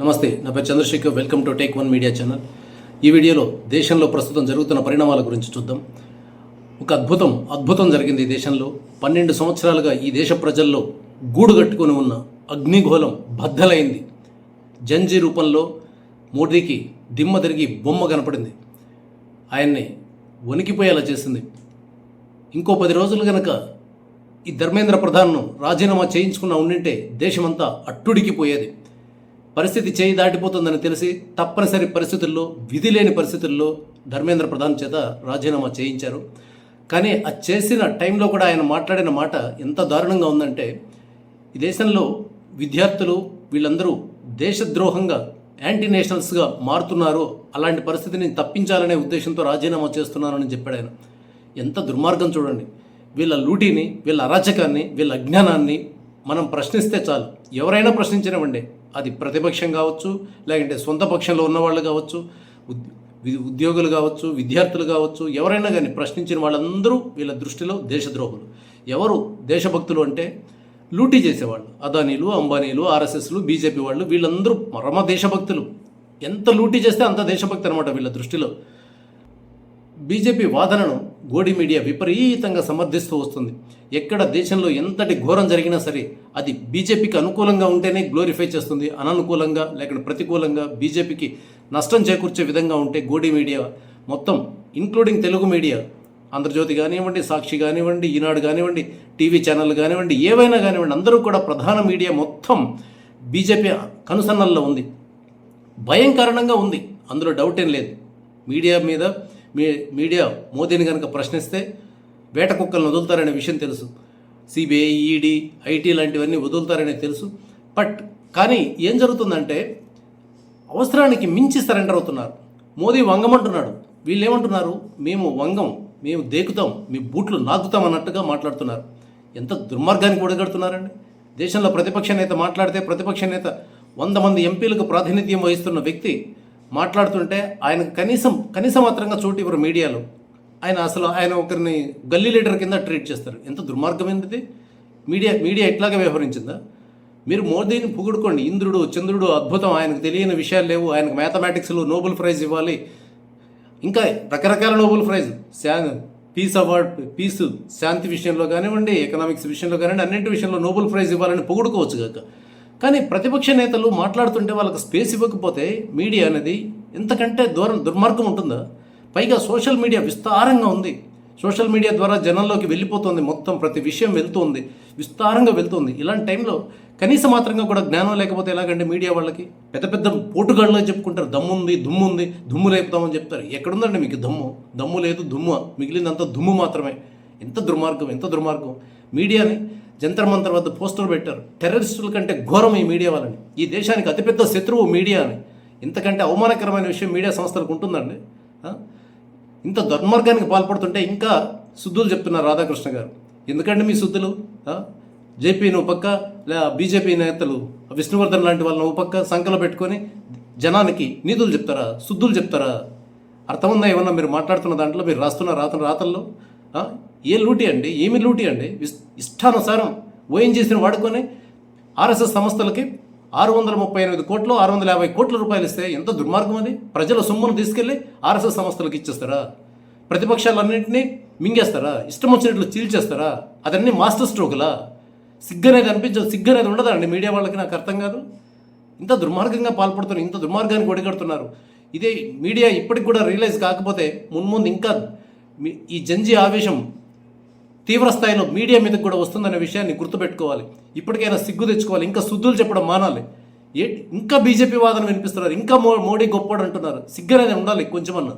నమస్తే, నా పేరు Chandrashekar. Welcome to take one media channel. ఈ వీడియోలో దేశంలో ప్రస్తుతం జరుగుతున్న పరిణామాల గురించి చూద్దాం. ఒక అద్భుతం జరిగింది ఈ దేశంలో. 12 సంవత్సరాలుగా ఈ దేశ ప్రజల్లో గూడు కట్టుకొని ఉన్న అగ్నిగోళం బద్దలైంది. జంజీ రూపంలో మోడీకి దిమ్మ తిరిగి బొమ్మ కనపడింది. ఆయన్ని వణికిపోయేలా చేసింది. ఇంకో 10 రోజులు కనుక ఈ ధర్మేంద్ర ప్రధాన్ను రాజీనామా చేయించుకున్న ఉండింటే దేశమంతా అట్టుడికిపోయేది. పరిస్థితి చేయి దాటిపోతుందని తెలిసి తప్పనిసరి పరిస్థితుల్లో, విధి లేని పరిస్థితుల్లో ధర్మేంద్ర ప్రధాన్ చేత రాజీనామా చేయించారు. కానీ ఆ చేసిన టైంలో కూడా ఆయన మాట్లాడిన మాట ఎంత దారుణంగా ఉందంటే, ఈ దేశంలో విద్యార్థులు వీళ్ళందరూ దేశద్రోహంగా యాంటీ నేషనల్స్గా మారుతున్నారు, అలాంటి పరిస్థితిని తప్పించాలనే ఉద్దేశంతో రాజీనామా చేస్తున్నానని చెప్పాడు ఆయన. ఎంత దుర్మార్గం చూడండి. వీళ్ళ లూటీని, వీళ్ళ అరాచకాన్ని, వీళ్ళ అజ్ఞానాన్ని మనం ప్రశ్నిస్తే చాలు. ఎవరైనా ప్రశ్నించినవండి, అది ప్రతిపక్షం కావచ్చు, లేకంటే సొంత పక్షంలో ఉన్నవాళ్ళు కావచ్చు, ఉద్యోగులు కావచ్చు, విద్యార్థులు కావచ్చు, ఎవరైనా కానీ ప్రశ్నించిన వాళ్ళందరూ వీళ్ళ దృష్టిలో దేశద్రోహులు. ఎవరు దేశభక్తులు అంటే లూటీ చేసేవాళ్ళు. అదానీలు, అంబానీలు, ఆర్ఎస్ఎస్లు, బీజేపీ వాళ్ళు, వీళ్ళందరూ పరమ దేశభక్తులు. ఎంత లూటీ చేస్తే అంత దేశభక్తి అనమాట వీళ్ళ దృష్టిలో. బీజేపీ వాదనను గోడి మీడియా విపరీతంగా సమర్థిస్తూ వస్తుంది. ఎక్కడ దేశంలో ఎంతటి ఘోరం జరిగినా సరే అది బీజేపీకి అనుకూలంగా ఉంటేనే గ్లోరిఫై చేస్తుంది. అననుకూలంగా లేకపోతే ప్రతికూలంగా బీజేపీకి నష్టం చేకూర్చే విధంగా ఉంటే గోడి మీడియా మొత్తం, ఇంక్లూడింగ్ తెలుగు మీడియా, ఆంధ్రజ్యోతి కానివ్వండి, సాక్షి కానివ్వండి, ఈనాడు కానివ్వండి, టీవీ ఛానల్ కానివ్వండి, ఏవైనా కానివ్వండి, అందరూ కూడా ప్రధాన మీడియా మొత్తం బీజేపీ కనుసన్నల్లో ఉంది. భయం కారణంగా ఉంది, అందులో డౌట్ ఏం లేదు. మీడియా మోదీని కనుక ప్రశ్నిస్తే వేట కుక్కలను వదులుతారనే విషయం తెలుసు. సిబిఐ, ఈడీ, ఐటీ లాంటివన్నీ వదులుతారనే తెలుసు. కానీ ఏం జరుగుతుందంటే అవసరానికి మించి సరెండర్ అవుతున్నారు. మోదీ వంగమంటున్నాడు, వీళ్ళు ఏమంటున్నారు, మేము వంగం, మేము దేకుతాం, మీ బూట్లు నాకుతాం అన్నట్టుగా మాట్లాడుతున్నారు. ఎంత దుర్మార్గానికి ఒడగడుతున్నారండి. దేశంలో ప్రతిపక్ష నేత మాట్లాడితే, ప్రతిపక్ష నేత 100 మంది ఎంపీలకు ప్రాతినిధ్యం వహిస్తున్న వ్యక్తి మాట్లాడుతుంటే ఆయనకు కనీస మాత్రంగా చోటు ఇవ్వరు మీడియాలో. ఆయన ఒకరిని గల్లీ లీడర్ కింద ట్రీట్ చేస్తారు. ఎంత దుర్మార్గమైనది. మీడియా ఇట్లాగే వ్యవహరించిందా? మీరు మోదీని పొగుడుకోండి, ఇంద్రుడు చంద్రుడు అద్భుతం, ఆయనకు తెలియని విషయాలు లేవు, ఆయనకు మ్యాథమెటిక్స్లో నోబెల్ ప్రైజ్ ఇవ్వాలి, ఇంకా రకరకాల Nobel prize, peace award, peace శాంతి విషయంలో కానివ్వండి, ఎకనామిక్స్ విషయంలో కానివ్వండి, అన్నింటి విషయంలో నోబెల్ ప్రైజ్ ఇవ్వాలని పొగుడుకోవచ్చు కాక. కానీ ప్రతిపక్ష నేతలు మాట్లాడుతుంటే వాళ్ళకి స్పేస్ ఇవ్వకపోతే మీడియా అనేది ఎంతకంటే దుర్మార్గం ఉంటుందా? పైగా సోషల్ మీడియా విస్తారంగా ఉంది. సోషల్ మీడియా ద్వారా జనంలోకి వెళ్ళిపోతుంది, మొత్తం ప్రతి విషయం వెళ్తుంది, విస్తారంగా వెళ్తుంది. ఇలాంటి టైంలో కనీస మాత్రంగా కూడా జ్ఞానం లేకపోతే ఎలాగంటే మీడియా వాళ్ళకి పెద్ద పోటుగాళ్ళలో చెప్పుకుంటారు, దమ్ముంది, దుమ్ము లేపుతామని చెప్తారు. ఎక్కడుందండి మీకు దమ్ము లేదు, మిగిలినంత దుమ్ము మాత్రమే. ఎంత దుర్మార్గం. మీడియాని జంతర్ మంతర్ వద్ద పోస్టర్ పెట్టారు. టెర్రరిస్టుల కంటే ఘోరం ఈ మీడియా వాళ్ళని. ఈ దేశానికి అతిపెద్ద శత్రువు మీడియా అని. ఇంతకంటే అవమానకరమైన విషయం మీడియా సంస్థలకు ఉంటుందండి? ఇంత దుర్మార్గానికి పాల్పడుతుంటే ఇంకా శుద్ధులు చెప్తున్నారు రాధాకృష్ణ గారు. ఎందుకంటే మీ శుద్ధులు? జేపీ నువ్వు పక్క, బీజేపీ నేతలు విష్ణువర్ధన్ లాంటి వాళ్ళని నువ్వు పక్క సంకలో పెట్టుకొని జనానికి నీతులు చెప్తారా, శుద్ధులు చెప్తారా? అర్థముందా ఏమన్నా మీరు మాట్లాడుతున్న దాంట్లో? మీరు రాస్తున్న రాతల్లో ఏమి లూటీ అండి? ఇష్టానుసారం ఓఎన్జీసీని వాడుకొని ఆర్ఎస్ఎస్ సంస్థలకి 638 కోట్లు, 650 కోట్ల రూపాయలు ఇస్తే ఎంత దుర్మార్గం అది? ప్రజల సొమ్మును తీసుకెళ్ళి ఆర్ఎస్ఎస్ సంస్థలకు ఇచ్చేస్తారా? ప్రతిపక్షాలన్నింటినీ మింగేస్తారా? ఇష్టం వచ్చినట్లు చీల్చేస్తారా? అదన్నీ మాస్టర్ స్ట్రోకులా? సిగ్గనేది ఉండదా అండి మీడియా వాళ్ళకి? నాకు అర్థం కాదు. ఇంత దుర్మార్గంగా పాల్పడుతున్నారు, ఇంత దుర్మార్గానికి ఒడిగడుతున్నారు. ఇదే మీడియా ఇప్పటికి కూడా రియలైజ్ కాకపోతే మున్ముందు ఇంకా ఈ జంజీ ఆవేశం తీవ్ర స్థాయిలో మీడియా మీదకి కూడా వస్తుందనే విషయాన్ని గుర్తుపెట్టుకోవాలి. ఇప్పటికైనా సిగ్గు తెచ్చుకోవాలి. ఇంకా శుద్ధులు చెప్పడం మానాలి. ఇంకా బీజేపీ వాదన వినిపిస్తున్నారు, ఇంకా మోడీ గొప్పవాడు అంటున్నారు. సిగ్గనేది ఉండాలి కొంచెమన్నా.